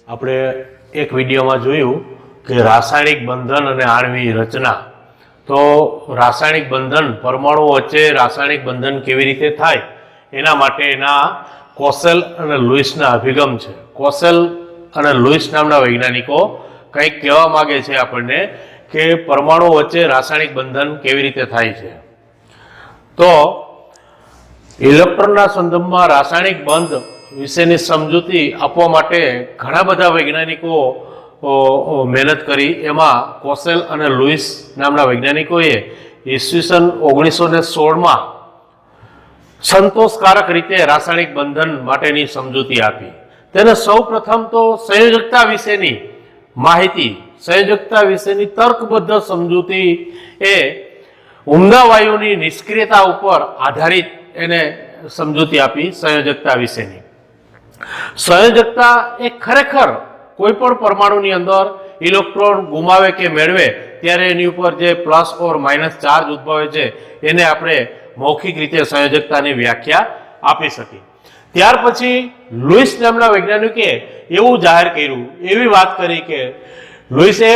આપણે એક વિડીયોમાં જોયું કે રાસાયણિક બંધન અને આણ્વિક રચના. તો રાસાયણિક બંધન, પરમાણુઓ વચ્ચે રાસાયણિક બંધન કેવી રીતે થાય એના માટેના કોસેલ અને લુઈસના અભિગમ છે. કોસેલ અને લુઈસ નામના વૈજ્ઞાનિકો કંઈક કહેવા માંગે છે આપણને કે પરમાણુઓ વચ્ચે રાસાયણિક બંધન કેવી રીતે થાય છે. તો ઇલેક્ટ્રોનના સંદર્ભમાં રાસાયણિક બંધ વિશેની સમજૂતી આપવા માટે ઘણા બધા વૈજ્ઞાનિકો મહેનત કરી. એમાં કોસેલ અને લુઈસ નામના વૈજ્ઞાનિકોએ ઈસવીસન 1916માં સંતોષકારક રીતે રાસાયણિક બંધન માટેની સમજૂતી આપી. તેને સૌ પ્રથમ તો સંયોજકતા વિશેની માહિતી, સંયોજકતા વિશેની તર્કબદ્ધ સમજૂતી એ ઉમદા વાયુની નિષ્ક્રિયતા ઉપર આધારિત એને સમજૂતી આપી સંયોજકતા વિશેની. સંયોજકતા એ ખરેખર કોઈ પણ પરમાણુની અંદર ઇલેક્ટ્રોન ગુમાવે કે મેળવે ત્યારે એની ઉપર જે પ્લસ ઓર માઇનસ ચાર્જ ઉદ્ભવે છે એને આપણે મૌખિક રીતે સંયોજકતાની વ્યાખ્યા આપી શકીએ. ત્યાર પછી લુઈસ નામના વૈજ્ઞાનિકે એવું જાહેર કર્યું, એવી વાત કરી કે લુઈસે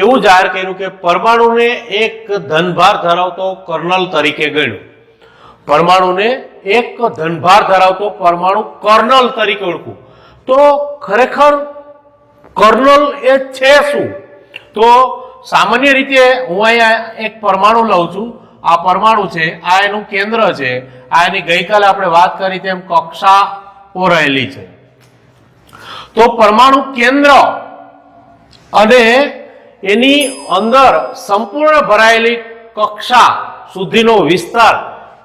એવું જાહેર કર્યું કે પરમાણુને એક ધનભાર ધરાવતો કર્નલ તરીકે ગણ્યું. પરમાણુને એક ધનભાર ધરાવતો પરમાણુ કર્નલ તરીકે ઓળખવું. તો ખરેખર કર્નલ એ છે શું? તો સામાન્ય રીતે હું અહીંયા એક પરમાણુ લઉં છું. આ પરમાણુ છે, આ એનું કેન્દ્ર છે, આ એની ગઈકાલે આપણે વાત કરી તેમ કક્ષાઓ રહેલી છે. તો પરમાણુ કેન્દ્ર અને એની અંદર સંપૂર્ણ ભરાયેલી કક્ષા સુધીનો વિસ્તાર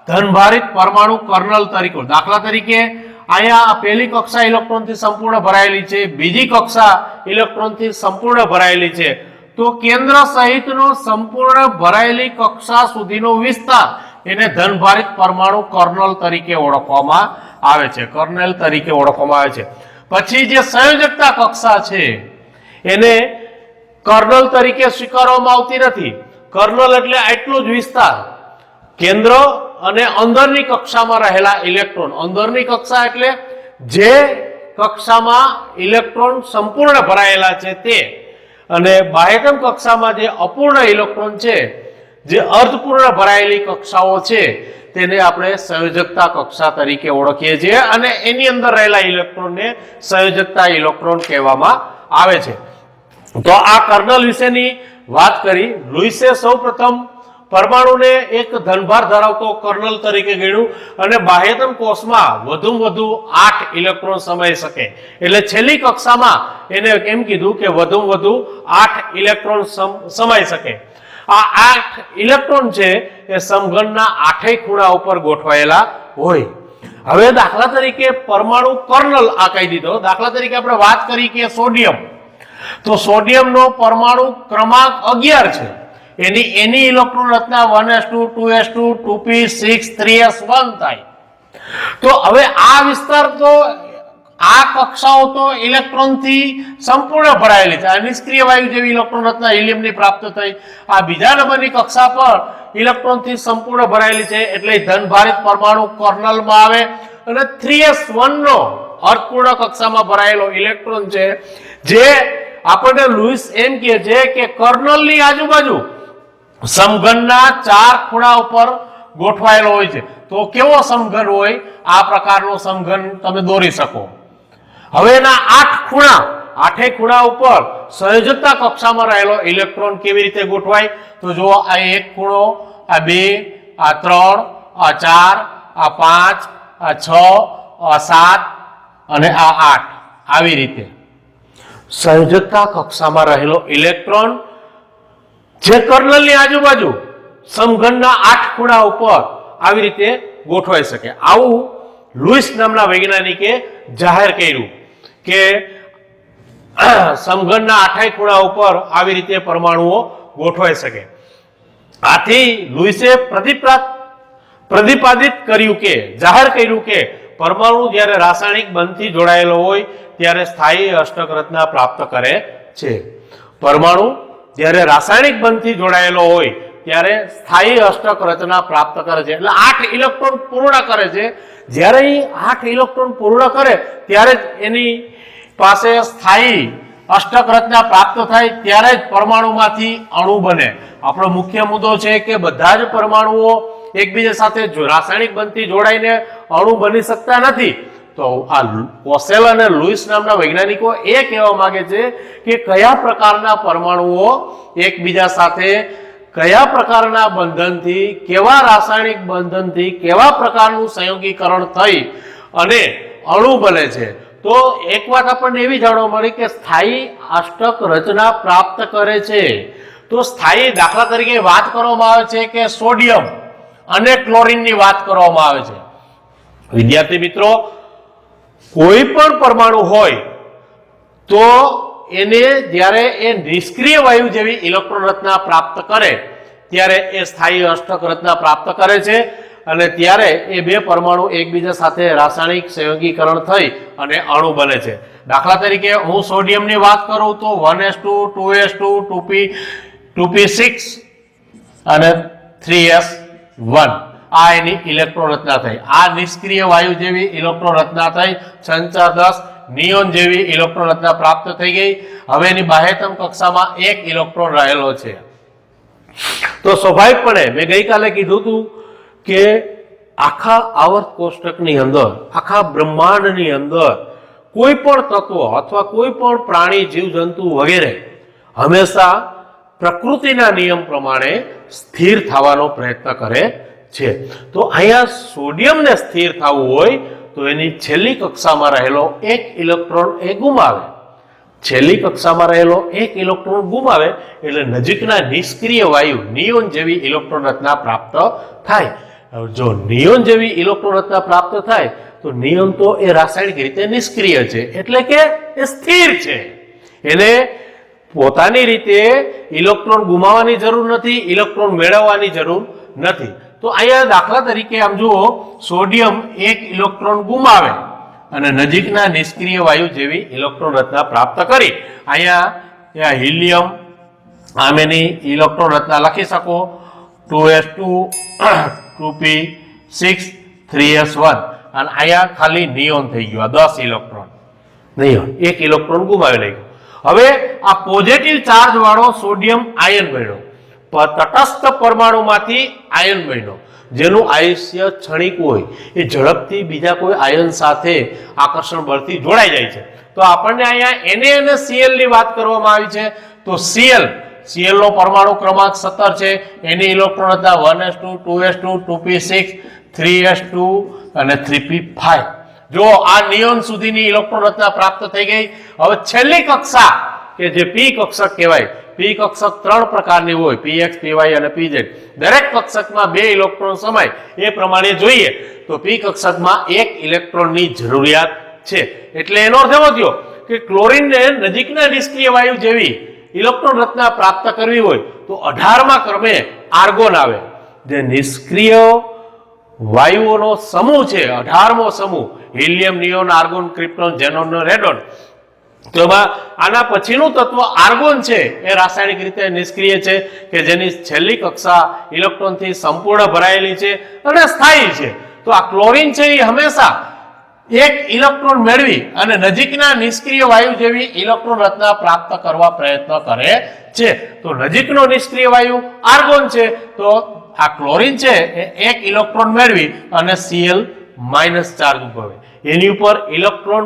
ધનભારિત પરમાણુ કર્નલ તરીકે. દાખલા તરીકે અહીંયા પહેલી કક્ષા ઇલેક્ટ્રોનથી સંપૂર્ણ ભરાયેલી છે, બીજી કક્ષા ઇલેક્ટ્રોનથી સંપૂર્ણ ભરાયેલી છે. તો કેન્દ્ર સહિતનો સંપૂર્ણ ભરાયેલી કક્ષા સુધીનો વિસ્તાર એને ધનભારિત પરમાણુ કર્નલ તરીકે ઓળખવામાં આવે છે. કર્નલ તરીકે ઓળખવામાં આવે છે. પછી જે સંયોજકતા કક્ષા છે એને કર્નલ તરીકે સ્વીકારવામાં આવતી નથી. કર્નલ એટલે આટલો જ વિસ્તાર, કેન્દ્ર અને અંદરની કક્ષામાં રહેલા ઇલેક્ટ્રોન. અંદરની કક્ષા એટલે જે કક્ષામાં ઇલેક્ટ્રોન સંપૂર્ણ ભરાયેલા છે તે, અને બાહ્યતમ કક્ષામાં જે અપૂર્ણ ઇલેક્ટ્રોન છે, જે અર્ધપૂર્ણ ભરાયેલી કક્ષાઓ છે તેને આપણે સંયોજકતા કક્ષા તરીકે ઓળખીએ છીએ, અને એની અંદર રહેલા ઇલેક્ટ્રોનને સંયોજકતા ઇલેક્ટ્રોન કહેવામાં આવે છે. તો આ કર્નલ વિશેની વાત કરી. લુઈસે સૌપ્રથમ પરમાણુને એક ધનભાર ધરાવતો કર્નલ તરીકે ગણ્યું અને બાહ્યતમ કોષમાં વધુમાં વધુ 8 ઇલેક્ટ્રોન સમાઈ શકે. એટલે છેલ્લી કક્ષામાં એને એમ કીધું કે વધુમાં વધુ 8 ઇલેક્ટ્રોન સમાઈ શકે. આ 8 ઇલેક્ટ્રોન છે એ સમઘનના 8 ખૂણા ઉપર ગોઠવાયેલા હોય. હવે દાખલા તરીકે પરમાણુ કર્નલ આ કહી દીધો. દાખલા તરીકે આપણે વાત કરી કે સોડિયમ. તો સોડિયમનો પરમાણુ ક્રમાંક 11 છે. એની ઇલેક્ટ્રોન રચના 1s2 2s2 2p6 3s1 થાય. તો હવે આ વિસ્તાર તો આ કક્ષાઓ તો ઇલેક્ટ્રોનથી સંપૂર્ણ ભરાયેલી છે. આ નિષ્ક્રિય વાયુ જેવી ઇલેક્ટ્રોન રચના હિલિયમની પ્રાપ્ત થઈ. આ બીજા નંબરની કક્ષા પર ઇલેક્ટ્રોનથી સંપૂર્ણ ભરાયેલી છે એટલે ધનભારિત પરમાણુ કર્નલમાં આવે. અને 3s1 નો અર્ધપૂર્ણ કક્ષામાં ભરાયેલો ઇલેક્ટ્રોન છે, જે આપણને લુઈસ એમ કહે છે કે કર્નલની આજુબાજુ સમઘનના 4 ખૂણા ઉપર ગોઠવાયેલો હોય છે. તો કેવો સમઘન હોય? આ પ્રકારનો સમઘન તમે દોરી શકો. હવે એના 8 ખૂણા, 8 ખૂણા ઉપર સંયોજકતા કક્ષામાં રહેલો ઇલેક્ટ્રોન કેવી રીતે ગોઠવાય? તો જો આ 1 ખૂણો, આ 2, આ 3, આ 4, આ 5, આ 6, આ 7 અને આ 8, આવી રીતે સંયોજકતા કક્ષામાં રહેલો ઇલેક્ટ્રોન જે કર્નલની આજુબાજુ સમઘનના 8 ખૂણા ઉપર આવી રીતે ગોઠવાઈ શકે. આવું લુઈસ નામના વૈજ્ઞાનિકે જાહેર કર્યું કે સમઘનના 8 ખૂણા ઉપર આવી રીતે પરમાણુઓ ગોઠવાઈ શકે. આથી લુઈસે પ્રતિપાદિત કર્યું કે, જાહેર કર્યું કે પરમાણુ જ્યારે રાસાયણિક બંધથી જોડાયેલો હોય ત્યારે સ્થાયી અષ્ટક રચના પ્રાપ્ત કરે છે. પરમાણુ જ્યારે રાસાયણિક બંધથી જોડાયેલો હોય ત્યારે સ્થાયી અષ્ટક રચના પ્રાપ્ત કરે છે. એટલે 8 ઇલેક્ટ્રોન પૂર્ણ કરે છે. જ્યારે એ 8 ઇલેક્ટ્રોન પૂર્ણ કરે ત્યારે જ એની પાસે સ્થાયી અષ્ટક રચના પ્રાપ્ત થાય ત્યારે જ પરમાણુમાંથી અણુ બને. આપણો મુખ્ય મુદ્દો છે કે બધા જ પરમાણુઓ એકબીજા સાથે રાસાયણિક બનથી જોડાઈને અણુ બની શકતા નથી. તો આ કોસેલ અને લુઈસ નામના વૈજ્ઞાનિકો એ કહેવા માંગે છે કે કયા પ્રકારના પરમાણુઓ એકબીજા સાથે કયા પ્રકારના બંધનથી, કેવા રાસાયણિક બંધનથી, કેવા પ્રકારનું સંયોગીકરણ થઈ અને અણુ બને છે. તો એક વાત આપણને એવી જાણવા મળી કે સ્થાયી અષ્ટક રચના પ્રાપ્ત કરે છે. તો સ્થાયી દાખલા તરીકે વાત કરવામાં આવે છે કે સોડિયમ અને ક્લોરીનની વાત કરવામાં આવે છે. વિદ્યાર્થી મિત્રો, કોઈ પણ પરમાણુ હોય તો એને જ્યારે એ નિષ્ક્રિય વાયુ જેવી ઇલેક્ટ્રોન રચના પ્રાપ્ત કરે ત્યારે એ સ્થાયી અષ્ટક રચના પ્રાપ્ત કરે છે અને ત્યારે એ બે પરમાણુ એકબીજા સાથે રાસાયણિક સંયોગીકરણ થઈ અને અણુ બને છે. દાખલા તરીકે હું સોડિયમની વાત કરું તો 1s2 2s2 2p6 અને 3s1 આ એની ઇલેક્ટ્રોન રચના થઈ. આ નિષ્ક્રિય વાયુ જેવી ઇલેક્ટ્રોન રચના થઈ. 6 નિયોન જેવી ઇલેક્ટ્રોન રચના પ્રાપ્ત થઈ ગઈ. હવે એની બાહ્યતમ કક્ષામાં એક ઇલેક્ટ્રોન રહેલો છે. તો સ્વાભાવિકપણે મેં ગઈકાલે કીધું હતું કે આખા આવર્ત કોષ્ટકની અંદર, આખા બ્રહ્માંડની અંદર કોઈ પણ તત્વ અથવા કોઈ પણ પ્રાણી, જીવજંતુ વગેરે હંમેશા પ્રકૃતિના નિયમ પ્રમાણે સ્થિર થવાનો પ્રયત્ન કરે છે. તો અહીંયા સોડિયમને સ્થિર થવું હોય તો એની છેલ્લી કક્ષામાં રહેલો એક ઇલેક્ટ્રોન એ ગુમાવે. છેલ્લી કક્ષામાં રહેલો એક ઇલેક્ટ્રોન ગુમાવે એટલે નજીકના નિષ્ક્રિય વાયુ નિયોન જેવી ઇલેક્ટ્રોન રચના પ્રાપ્ત થાય. જો નિયોન જેવી ઇલેક્ટ્રોન રચના પ્રાપ્ત થાય તો નિયોન તો એ રાસાયણિક રીતે નિષ્ક્રિય છે એટલે કે એ સ્થિર છે. એને પોતાની રીતે ઇલેક્ટ્રોન ગુમાવવાની જરૂર નથી, ઇલેક્ટ્રોન મેળવવાની જરૂર નથી. તો અહીંયા દાખલા તરીકે આમ જુઓ, સોડિયમ એક ઇલેક્ટ્રોન ગુમાવે અને નજીકના નિષ્ક્રિય વાયુ જેવી ઇલેક્ટ્રોન રચના પ્રાપ્ત કરી. અહીંયા હિલિયમ આમ એની ઇલેક્ટ્રોન રચના લખી શકો 2s2 2p6 3s1 અને અહીંયા ખાલી નિયોન થઈ ગયું, 10 ઇલેક્ટ્રોન નિયોન, એક ઇલેક્ટ્રોન ગુમાવી લઈ ગયો. હવે આ પોઝિટિવ ચાર્જ વાળો સોડિયમ આયન બન્યો, તટસ્થ પરમાણુમાંથી આયન બન્યો જેનું આયુષ્ય ક્ષણિક હોય, એ ઝડપથી બીજા કોઈ આયન સાથે આકર્ષણ બળથી જોડાઈ જાય છે. તો આપણને અહીંયા Na અને Cl ની વાત કરવામાં આવી છે. તો Cl નો પરમાણુ ક્રમાંક 17 છે. એની ઇલેક્ટ્રોન હતા 1s2 2s2 2p6 3s2 અને 3p5. જો આ નિયોન સુધીની ઇલેક્ટ્રોન રચના પ્રાપ્ત થઈ ગઈ. હવે છેલ્લી કક્ષા કે જે p કક્ષક કહેવાય, p કક્ષક 3 પ્રકારની હોય, px py અને pz. દરેક કક્ષકમાં 2 ઇલેક્ટ્રોન સમાય એ પ્રમાણે જોઈએ તો p કક્ષકમાં 1 ઇલેક્ટ્રોનની જરૂરિયાત છે. એટલે એનો અર્થ એવો થયો કે ક્લોરીનને નજીકના નિષ્ક્રિય વાયુ જેવી ઇલેક્ટ્રોન રચના પ્રાપ્ત કરવી હોય તો 18મા ક્રમે આર્ગોન આવે, જે નિષ્ક્રિય વાયુઓનો સમૂહ છે. 18મો સમૂહ helium, neon, argon, krypton, xenon, radon. તો એમાં આના પછીનું તત્વ આર્ગોન છે એ રાસાયણિક રીતે નિષ્ક્રિય છે કે જેની છેલ્લી કક્ષા ઇલેક્ટ્રોનથી સંપૂર્ણ ભરાયેલી છે અને સ્થાયી છે. તો આ ક્લોરીન છે એ હંમેશા એક ઇલેક્ટ્રોન મેળવી અને નજીકના નિષ્ક્રિય વાયુ જેવી ઇલેક્ટ્રોન રચના પ્રાપ્ત કરવા પ્રયત્ન કરે છે. તો નજીકનો નિષ્ક્રિય વાયુ આર્ગોન છે, તો આ ક્લોરીન છે એ એક ઇલેક્ટ્રોન મેળવી અને Cl માઇનસ ચાર્જ ઉદ્ભવે. એની ઉપર ઇલેક્ટ્રોન,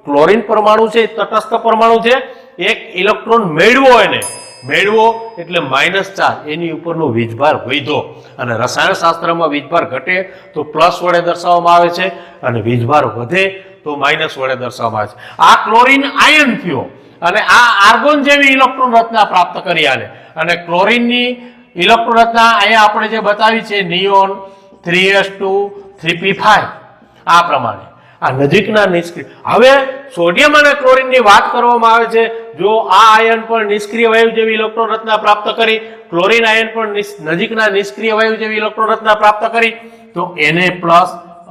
ક્લોરીન પરમાણુ છે તટસ્થ પરમાણુ છે, એક ઇલેક્ટ્રોન મેળવો એટલે માઇનસ ચાર્જ, એની ઉપરનો વીજભાર વધ્યો. અને રસાયણ શાસ્ત્રમાં વીજભાર ઘટે તો પ્લસ વડે દર્શાવવામાં આવે છે અને વીજભાર વધે તો માઇનસ વડે દર્શાવવામાં આવે છે. આ ક્લોરીન આયન થયો અને આ આર્ગોન જેવી ઇલેક્ટ્રોન રચના પ્રાપ્ત કરી આને. અને ક્લોરીનની ઇલેક્ટ્રોન રચના અહીંયા આપણે જે બતાવી છે નિયોન 3s2 3p5 આ પ્રમાણે આ નજીકના નિષ્ક્રિય. હવે સોડિયમ અને ક્લોરીનની વાત કરવામાં આવે છે. જો આ આયન પણ નિષ્ક્રિય વાયુ જેવી ઇલેક્ટ્રોન રચના પ્રાપ્ત કરી, ક્લોરીન આયન પણ નજીકના નિષ્ક્રિય વાયુ જેવી ઇલેક્ટ્રોન રચના પ્રાપ્ત કરી, તો Na+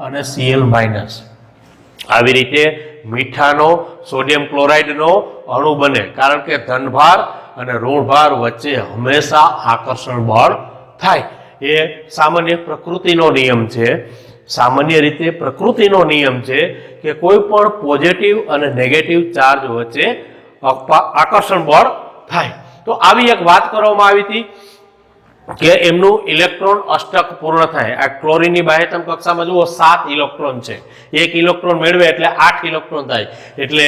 અને Cl-. આવી રીતે મીઠાનો સોડિયમ ક્લોરાઇડનો અણુ બને, કારણ કે ધનભાર અને ઋણભાર વચ્ચે હંમેશા આકર્ષણ બળ થાય. એ સામાન્ય પ્રકૃતિનો નિયમ છે. સામાન્ય રીતે પ્રકૃતિનો નિયમ છે કે કોઈ પણ પોઝિટિવ અને નેગેટિવ ચાર્જ વચ્ચે આકર્ષણ બળ થાય. તો આવી એક વાત કરવામાં આવી હતી કે એમનું ઇલેક્ટ્રોન અષ્ટક પૂર્ણ થાય. આ ક્લોરીનની બાહ્યતમ કક્ષામાં જુઓ 7 ઇલેક્ટ્રોન છે. 1 ઇલેક્ટ્રોન મેળવે એટલે 8 ઇલેક્ટ્રોન થાય, એટલે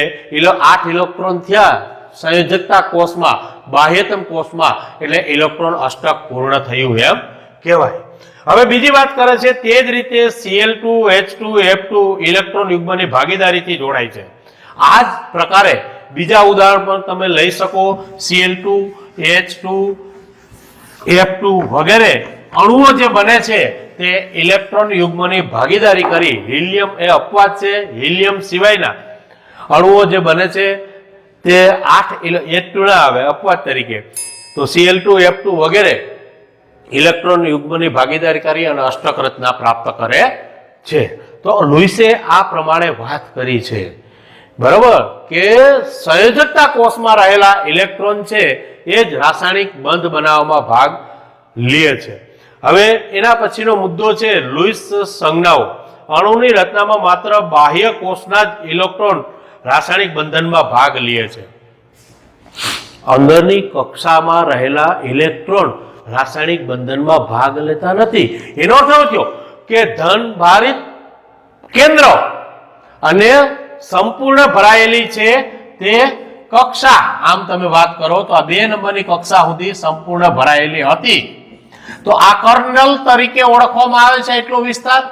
8 ઇલેક્ટ્રોન થયા સંયોજકતા કોષમાં, બાહ્યતમ કોષમાં, એટલે ઇલેક્ટ્રોન અષ્ટક પૂર્ણ થયું એમ કહેવાય. હવે બીજી વાત કરે છે, તે જ રીતે Cl2 H2 F2 ઇલેક્ટ્રોન યુગ્મની ભાગીદારીથી જોડાય છે. આ જ પ્રકારે બીજા ઉદાહરણ પણ તમે લઈ શકો. Cl2 H2 F2 વગેરે અણુઓ જે બને છે તે ઇલેક્ટ્રોન યુગ્મની ભાગીદારી કરી હિલિયમ એ અપવાદ છે. હિલિયમ સિવાયના અણુઓ જે બને છે તે 8 H2 ના આવે અપવાદ તરીકે. તો Cl2 F2 વગેરે ઇલેક્ટ્રોન યુગ્મની ભાગીદારી કરી અને અષ્ટક રચના પ્રાપ્ત કરે છે. તો લુઈસે આ પ્રમાણે વાત કરી છે, બરાબર, કે સંયોજકતા કોષમાં રહેલા ઇલેક્ટ્રોન છે એ જ રાસાયણિક બંધ બનાવવામાં ભાગ લે છે. હવે એના પછીનો મુદ્દો છે લુઈસ સંજ્ઞાઓ. અણુની રચનામાં માત્ર બાહ્ય કોષના જ ઇલેક્ટ્રોન રાસાયણિક બંધનમાં ભાગ લે છે. અંદરની કક્ષામાં રહેલા ઇલેક્ટ્રોન રાસાયણિક બંધનમાં ભાગ લેતા નથી. એનો અર્થ એવો થયો કે ધન ભારિત કેન્દ્ર અને સંપૂર્ણ ભરાયેલી છે તે કક્ષા. આમ તમે વાત કરો તો આ 2 નંબરની કક્ષા સુધી સંપૂર્ણ ભરાયેલી હતી. તો આ કર્નલ તરીકે ઓળખવામાં આવે છે એટલો વિસ્તાર.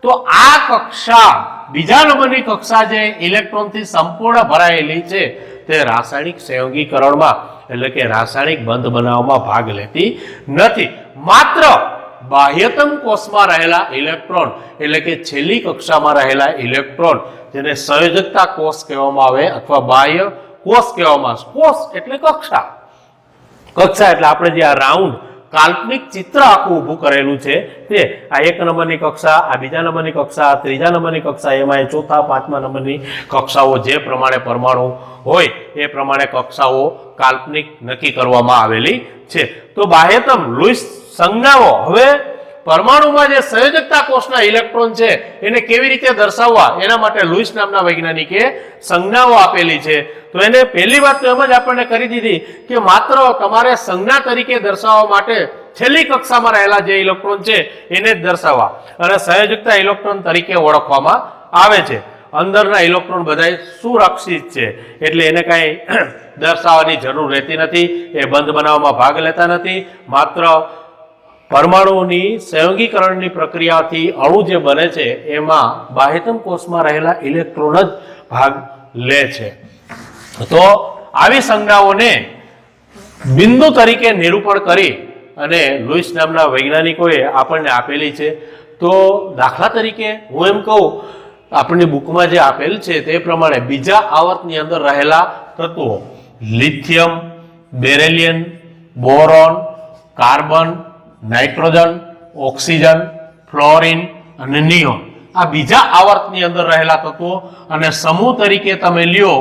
તો આ કક્ષા, બીજા નંબરની કક્ષા જે ઇલેક્ટ્રોનથી સંપૂર્ણ ભરાયેલી છે તે રાસાયણિક સંયોગીકરણમાં એટલે કે રાસાયણિક બંધ બનાવવામાં ભાગ લેતી નથી. માત્ર બાહ્યતમ કોષમાં રહેલા ઇલેક્ટ્રોન એટલે કે છેલ્લી કક્ષામાં રહેલા ઇલેક્ટ્રોન, જેને સંયોજકતા કોષ કહેવામાં આવે અથવા બાહ્ય કોષ કહેવામાં આવે. કોષ એટલે કક્ષા. કક્ષા એટલે આપણે જે આ રાઉન્ડ કાલ્પનિક ચિત્ર આખું ઊભું કરેલું છે તે આ 1 નંબરની કક્ષા, આ 2 નંબરની કક્ષા, 3જા નંબરની કક્ષા, એમાં 4થા 5મા નંબરની કક્ષાઓ જે પ્રમાણે પરમાણુ હોય એ પ્રમાણે કક્ષાઓ કાલ્પનિક નક્કી કરવામાં આવેલી છે. તો બાહ્યતમ લુઈસ સંજ્ઞાઓ. હવે પરમાણુમાં જે સંયોજકતા કોષના ઇલેક્ટ્રોન છે એને કેવી રીતે દર્શાવવા એના માટે લુઈસ નામના વૈજ્ઞાનિકે સંજ્ઞાઓ આપેલી છે. તો એને પહેલી વાત તો એમ જ આપણને કરી દીધી કે માત્ર તમારે સંજ્ઞા તરીકે દર્શાવવા માટે છેલ્લી કક્ષામાં રહેલા જે ઇલેક્ટ્રોન છે એને જ દર્શાવવા, અને સંયોજકતા ઇલેક્ટ્રોન તરીકે ઓળખવામાં આવે છે. અંદરના ઇલેક્ટ્રોન બધા સુરક્ષિત છે એટલે એને કાંઈ દર્શાવવાની જરૂર રહેતી નથી. એ બંધ બનાવવામાં ભાગ લેતા નથી. માત્ર પરમાણુઓની સંયોગીકરણની પ્રક્રિયાથી અણુ જે બને છે એમાં બાહ્યતમ કોષમાં રહેલા ઇલેક્ટ્રોન જ ભાગ લે છે. તો આવી સંજ્ઞાઓને બિંદુ તરીકે નિરૂપણ કરી અને લુઈસ નામના વૈજ્ઞાનિકોએ આપણને આપેલી છે. તો દાખલા તરીકે હું એમ કહું, આપણી બુકમાં જે આપેલ છે તે પ્રમાણે બીજા આવર્તની અંદર રહેલા તત્વો lithium, beryllium, boron, carbon, nitrogen, oxygen, fluorine અને નિયોન, આ બીજા આવર્તની અંદર રહેલા તત્વો. અને સમૂહ તરીકે તમે લ્યો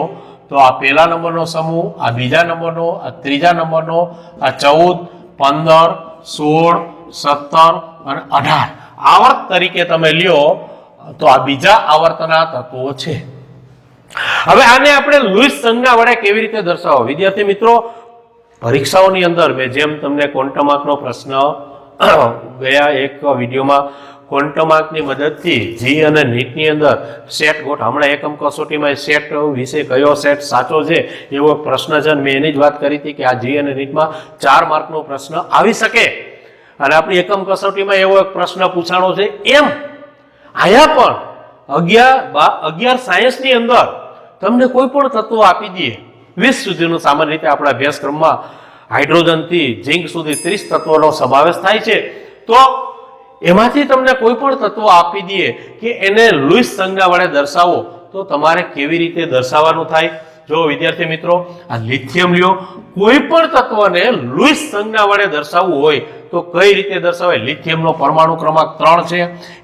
તો આ પહેલા નંબરનો સમૂહ, આ બીજા નંબરનો, આ ત્રીજા નંબરનો, આ 14, 15, 16, 17 અને 18 આવર્ત તરીકે તમે લ્યો તો આ બીજા આવર્તના તત્વો છે. હવે આને આપણે લુઈસ સંજ્ઞા વડે કેવી રીતે દર્શાવો? વિદ્યાર્થી મિત્રો, પરીક્ષાઓની અંદર મેં જેમ તમને ક્વોન્ટમ આંકનો પ્રશ્ન ગયા એક વિડીયોમાં ક્વોન્ટમ આંકની મદદથી જી અને નીટની અંદર સેટ ગોઠ, હમણાં એકમ કસોટીમાં સેટ વિશે કયો સેટ સાચો છે એવો પ્રશ્ન છે, મેં એની જ વાત કરી હતી કે આ જી અને નીટમાં 4 માર્કનો પ્રશ્ન આવી શકે અને આપણી એકમ કસોટીમાં એવો એક પ્રશ્ન પૂછાણો છે. એમ અહીંયા પણ 11 સાયન્સની અંદર તમને કોઈ પણ તત્વો આપી દઈએ, 20 સુધીનું સામાન્ય રીતે આપણા અભ્યાસક્રમમાં હાઇડ્રોજનથી ઝિંક સુધી 30 તત્વોનો સમાવેશ થાય છે. તો એમાંથી તમને કોઈ પણ તત્વ આપી દઈએ કે એને લુઈસ સંજ્ઞા વડે દર્શાવો તો તમારે કેવી રીતે દર્શાવવાનું થાય? જો વિદ્યાર્થી મિત્રો, આ લિથિયમ લ્યો, કોઈ પણ તત્વને લુઈસ સંજ્ઞા વડે દર્શાવવું હોય તો કઈ રીતે દર્શાવાય? લિથિયમનો પરમાણુ ક્રમાંક 3 છે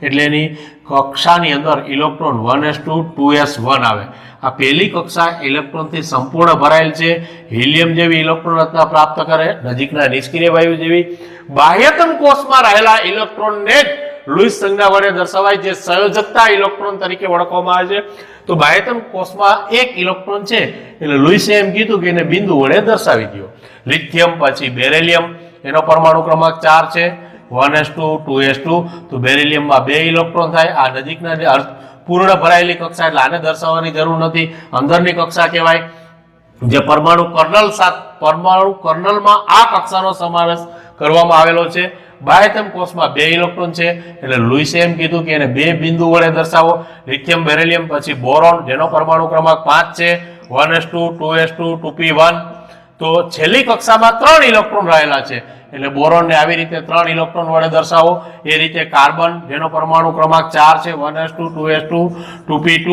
એટલે એની કક્ષાની અંદર ઇલેક્ટ્રોન 1s2 2s1 આવે. આ પહેલી કક્ષા ઇલેક્ટ્રોનથી સંપૂર્ણ ભરાયેલ છે. હિલિયમ જેવી ઇલેક્ટ્રોન રચના પ્રાપ્ત કરે, નજીકના નિષ્ક્રિય વાયુ જેવી. બાહ્યતમ કોષમાં રહેલા ઇલેક્ટ્રોનને જ લુઈસ સંજ્ઞા વડે દર્શાવાય, જે સંયોજકતા ઇલેક્ટ્રોન તરીકે ઓળખવામાં આવે છે. તો બાહ્યતમ કોષમાં એક ઇલેક્ટ્રોન છે એટલે લુઈસે એમ કીધું કે એને બિંદુ વડે દર્શાવી દો. લિથિયમ પછી બેરિલિયમ, એનો પરમાણુ ક્રમાંક 4 છે, 1s2 2s2. તો બેરિલિયમમાં 2 ઇલેક્ટ્રોન થાય. આ નજીકના પૂર્ણ ભરાયેલી કક્ષા એટલે આને દર્શાવવાની જરૂર નથી, અંદરની કક્ષા કહેવાય. જે પરમાણુ કર્નલમાં આ કક્ષાનો સમાવેશ કરવામાં આવેલો છે. બાહ્યતમ કોષમાં 2 ઇલેક્ટ્રોન છે એટલે લુઈસે એમ કીધું કે એને 2 બિંદુ વડે દર્શાવો. લિથિયમ બેરિલિયમ પછી બોરોન, જેનો પરમાણુ ક્રમાંક 5 છે, 1s2 2s2 2p1. તો છેલ્લી કક્ષામાં 3 ઇલેક્ટ્રોન રહેલા છે એટલે બોરોનને આવી રીતે 3 ઇલેક્ટ્રોન વડે દર્શાવો. એ રીતે કાર્બન, જેનો પરમાણુ ક્રમાંક 4 છે, 1s2 2s2 2p2.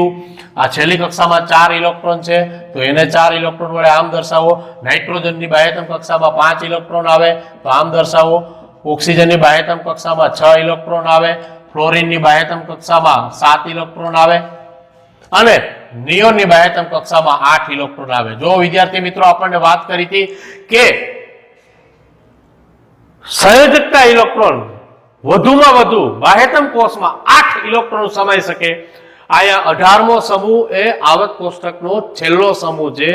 આ છેલ્લી કક્ષામાં 4 ઇલેક્ટ્રોન છે તો એને 4 ઇલેક્ટ્રોન વડે આમ દર્શાવો. નાઇટ્રોજનની બાહ્યતમ કક્ષામાં 5 ઇલેક્ટ્રોન આવે તો આમ દર્શાવો. ઓક્સિજનની બાહ્યતમ કક્ષામાં 6 ઇલેક્ટ્રોન આવે. ફ્લોરિનની બાહ્યતમ કક્ષામાં 7 ઇલેક્ટ્રોન આવે અને નિયોનની બાહ્યતમ કક્ષામાં 8 ઇલેક્ટ્રોન આવે. જો વિદ્યાર્થી મિત્રો આપણને વાત કરી હતી કે સંયોજકતા ઇલેક્ટ્રોન વધુમાં વધુ બાહ્યતમ કોષમાં 8 ઇલેક્ટ્રોન સમાઈ શકે. આયા 18મો સમૂહ એ આવર્ત કોષ્ટકનો છેલ્લો સમૂહ છે.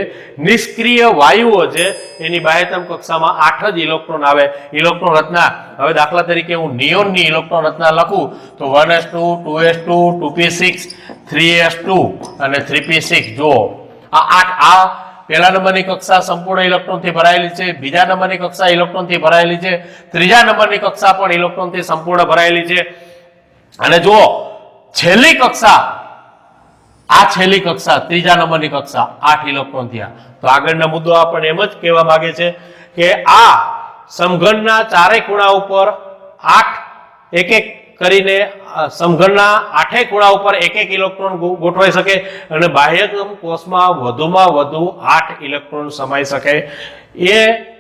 નિષ્ક્રિય વાયુઓ છે એની બાહ્યતમ કક્ષામાં 8 જ ઇલેક્ટ્રોન આવે. ઇલેક્ટ્રોન રચના, હવે દાખલા તરીકે હું નિયોનની ઇલેક્ટ્રોન રચના લખું તો 1s2 2s2 2p6 3s2 અને 3p6. જો આ 8, પહેલા નંબરની કક્ષા સંપૂર્ણ ઇલેક્ટ્રોનથી ભરાયેલી છે, બીજા નંબરની કક્ષા ઇલેક્ટ્રોનથી ભરાયેલી છે, ત્રીજા નંબરની કક્ષા પણ ઇલેક્ટ્રોનથી સંપૂર્ણ ભરાયેલી છે. અને જો છેલ્લી કક્ષા, આ છેલ્લી કક્ષા ત્રીજા નંબરની કક્ષા 8 ઇલેક્ટ્રોન થયા. તો આગળનો મુદ્દો આપણને એમ જ કહેવા માંગે છે કે આ સમઘનના ચારેય ખૂણા ઉપર 8 એક એક કરીને સમઘનના 8 ખૂણા ઉપર એક એક ઇલેક્ટ્રોન ગોઠવાઈ શકે અને બાહ્યતમ કોષમાં વધુમાં વધુ 8 ઇલેક્ટ્રોન સમાઈ શકે. એ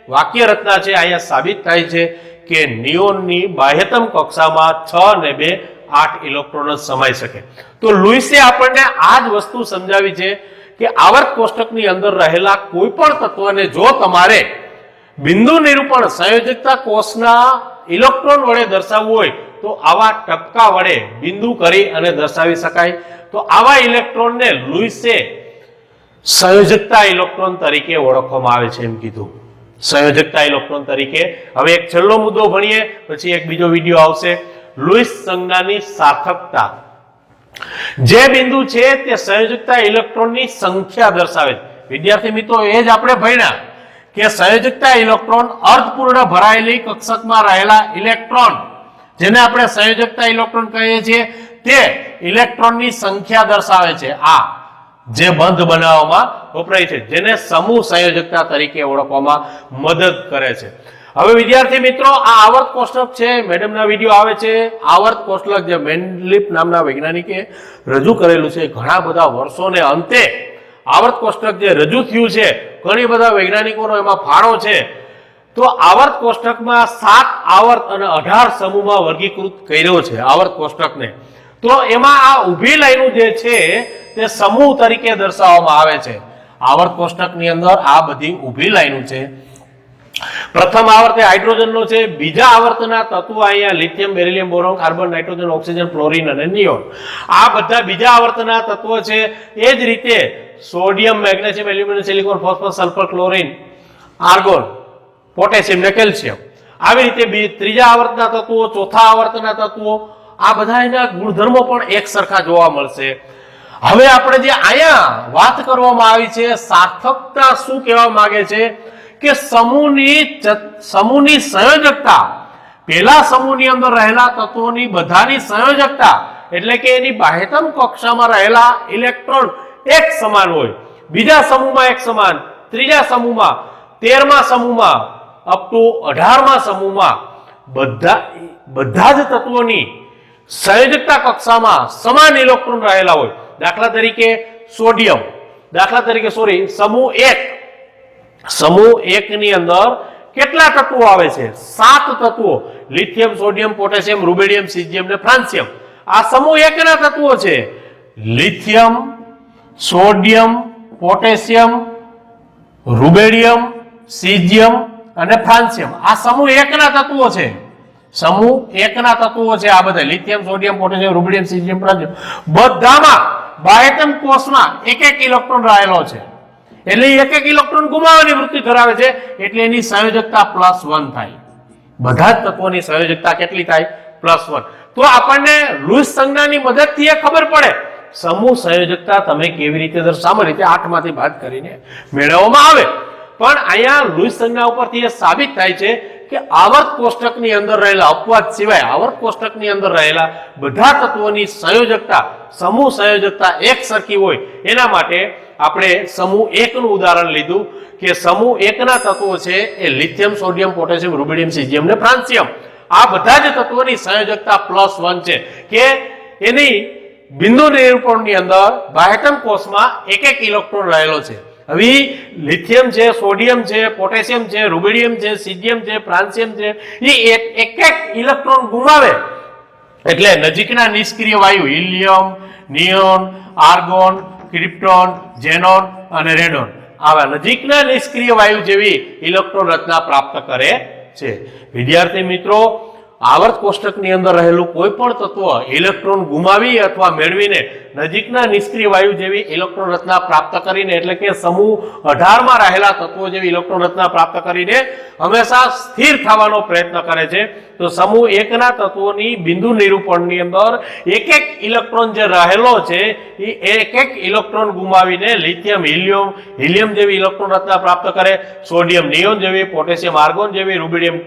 વાક્ય રચના છે અહીંયા સાબિત થાય છે કે નિયોનની બાહ્યતમ કક્ષામાં 6 ને 2 8 ઇલેક્ટ્રોન જ સમાઈ શકે. તો લુઈસે આપણને આ જ વસ્તુ સમજાવી છે કે આવર્ત કોષ્ટકની અંદર રહેલા કોઈ પણ તત્વને જો તમારે બિંદુ નિરૂપણ સંયોજકતા કોષના ઇલેક્ટ્રોન વડે દર્શાવવું હોય તો આવા ટપકા વડે બિંદુ કરી અને દર્શાવી શકાય. તો આવા ઇલેક્ટ્રોનને લુઈસે સંયોજકતા ઇલેક્ટ્રોન તરીકે ઓળખવામાં આવે છે એમ કીધું, સંયોજકતા ઇલેક્ટ્રોન તરીકે. હવે એક છેલ્લો મુદ્દો ભણીએ પછી એક બીજો વિડીયો આવશે. લુઈસ સંજ્ઞાની સાર્થકતા. જે બિંદુ છે તે સંયોજકતા ઇલેક્ટ્રોનની સંખ્યા દર્શાવે છે. વિદ્યાર્થી મિત્રો એ જ આપણે ભણ્યા કે સંયોજકતા ઇલેક્ટ્રોન અર્ધપૂર્ણ ભરાયેલી કક્ષકમાં રહેલા ઇલેક્ટ્રોન, જેને આપણે સંયોજકતા ઇલેક્ટ્રોન કહીએ છીએ, તે ઇલેક્ટ્રોનની સંખ્યા દર્શાવે છે. આ જે બંધ બનાવવામાં વપરાય છે, જેને સમૂહ સંયોજકતા તરીકે ઓળખવામાં મદદ કરે છે. હવે વિદ્યાર્થી મિત્રો આ આવર્ત કોષ્ટક છે, મેડમના વિડીયો આવે છે. આવર્ત કોષ્ટક જે મેન્ડલિપ નામના વૈજ્ઞાનિકે રજૂ કરેલું છે, ઘણા બધા વર્ષોને અંતે આવર્ત કોષ્ટક જે રજૂ થયું છે, ઘણી બધા વૈજ્ઞાનિકોનો એમાં ફાળો છે. તો આવર્ત કોષ્ટકમાં 7 આવર્ત અને 18 સમૂહમાં વર્ગીકૃત કર્યો છે આવર્ત કોષ્ટકને. તો એમાં આ ઊભી લાઈનો જે છે તે સમૂહ તરીકે દર્શાવવામાં આવે છે. આવર્ત કોષ્ટકની અંદર આ બધી ઊભી લાઈનો છે. પ્રથમ આવર્ત હાઇડ્રોજનનો છે. બીજા આવર્તના તત્વો અહીંયા lithium beryllium boron carbon nitrogen oxygen fluorine અને નિયોન. આ બધા બીજા આવર્તના તત્વો છે. એ જ રીતે sodium magnesium aluminium silicon phosphorus sulphur chlorine argon potassium ને કેલ્શિયમ. આવી રીતે ત્રીજા આવર્તના તત્વો, ચોથા આવર્તના તત્વો, આ બધા એના ગુણધર્મો પણ એક સરખા જોવા મળશે. હવે આપણે જે અહીંયા વાત કરવામાં આવી છે સાર્થકતા શું કહેવા માંગે છે કે સમૂહની સંયોજકતા, પહેલા સમૂહની અંદર રહેલા તત્વોની બધાની સંયોજકતા એટલે કે એની બાહ્યતમ કક્ષામાં રહેલા ઇલેક્ટ્રોન એક સમાન હોય, બીજા સમૂહમાં એક સમાન, ત્રીજા સમૂહમાં, 13મા સમૂહમાં અપ ટુ 18મા સમૂહમાં બધા જ તત્વોની સંયોજકતા કક્ષામાં સમાન ઇલેક્ટ્રોન રહેલા હોય. દાખલા તરીકે સોડિયમ, સમૂહ 1 ની અંદર કેટલા તત્વો આવે છે? 7 તત્વો. લિથિયમ, સોડિયમ, પોટેશિયમ, રૂબેડિયમ, સીઝિયમ ને ફ્રાન્સિયમ. આ સમૂહ 1 ના તત્વો છે. લિથિયમ, સોડિયમ, પોટેશિયમ, રૂબેડિયમ, સીઝિયમ અને ફ્રાન્સિયમ. આ સમૂહ 1 ના તત્વો છે. સમૂહ એકના તત્વો છે આ બધા lithium, sodium, potassium, rubidium, caesium, francium બધામાં બાહ્યતમ કોષમાં એક એક ઇલેક્ટ્રોન રહેલો છે એટલે એક એક ઇલેક્ટ્રોન ગુમાવવાની વૃત્તિ ધરાવે છે એટલે એની સંયોજકતા +1 થાય. બધા જ તત્વોની સંયોજકતા કેટલી થાય? +1. તો આપણને લુઈસ સંજ્ઞાની મદદથી એ ખબર પડે સમૂહ સંયોજકતા તમે કેવી રીતે સામાન્ય રીતે 8 માંથી બાદ કરીને મેળવવામાં આવે. પણ અહીંયા લુઈસ સંજ્ઞા ઉપરથી એ સાબિત થાય છે કે આવર્ત કોષ્ટકની અંદર રહેલા અપવાદ સિવાય આવર્ત કોષ્ટકની અંદર રહેલા બધા તત્વોની સંયોજકતા સમૂહ સંયોજકતા એક સરખી હોય. એના માટે આપણે સમૂહ 1 નું ઉદાહરણ લીધું કે સમૂહ 1 ના તત્વો છે એ lithium, sodium, potassium, rubidium, caesium ને ફ્રાન્સિયમ. આ બધા જ તત્વોની સંયોજકતા +1 છે કે એની બિંદુ નિરૂપણની અંદર બાહ્યતમ કોષમાં એક એક ઇલેક્ટ્રોન રહેલો છે. હવે લિથિયમ છે, સોડિયમ છે, પોટેશિયમ છે, રૂબિડિયમ છે, સીઝિયમ છે, ફ્રાન્સિયમ છે એ એક એક ઇલેક્ટ્રોન ગુમાવે એટલે નજીકના નિષ્ક્રિય વાયુ helium, neon, argon, krypton, xenon અને રેડોન આવા નજીકના નિષ્ક્રિય વાયુ જેવી ઇલેક્ટ્રોન રચના પ્રાપ્ત કરે છે. વિદ્યાર્થી મિત્રો, આવર્ત કોષ્ટકની અંદર રહેલું કોઈ પણ તત્વ ઇલેક્ટ્રોન ગુમાવી અથવા મેળવીને નજીકના નિષ્ક્રિય વાયુ જેવી ઇલેક્ટ્રોન રચના પ્રાપ્ત કરીને એટલે કે સમૂહ 18 માં રહેલા તત્વો જેવી ઇલેક્ટ્રોન રચના પ્રાપ્ત કરીને હંમેશા સ્થિર થવાનો પ્રયત્ન કરે છે. તો સમૂહ 1 ના તત્વોની બિંદુ નિરૂપણની અંદર એક એક ઇલેક્ટ્રોન જે રહેલો છે એ એક એક ઇલેક્ટ્રોન ગુમાવીને લિથિયમ, હિલિયમ જેવી ઇલેક્ટ્રોન રચના પ્રાપ્ત કરે, સોડિયમ નિયોન જેવી, પોટેશિયમ આર્ગોન જેવી, રૂબિડિયમ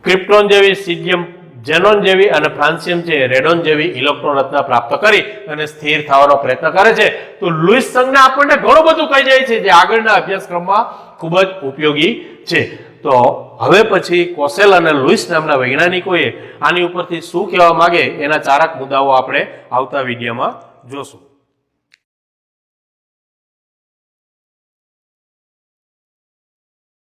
ક્રિપ્ટોન જેવી, સીઝિયમ ઝેનોન જેવી અને ફ્રાન્સિયમ છે રેડોન જેવી ઇલેક્ટ્રોન રચના પ્રાપ્ત કરી અને સ્થિર થવાનો પ્રયત્ન કરે છે. તો લુઈસ સંજ્ઞા આપણને ઘણું બધું કહી જાય છે જે આગળના અભ્યાસક્રમમાં ખૂબ જ ઉપયોગી છે. તો હવે પછી કોસેલ અને લુઈસ નામના વૈજ્ઞાનિકોએ આની ઉપરથી શું કહેવા માંગે એના ચારક મુદ્દાઓ આપણે આવતા વિડીયોમાં જોશું.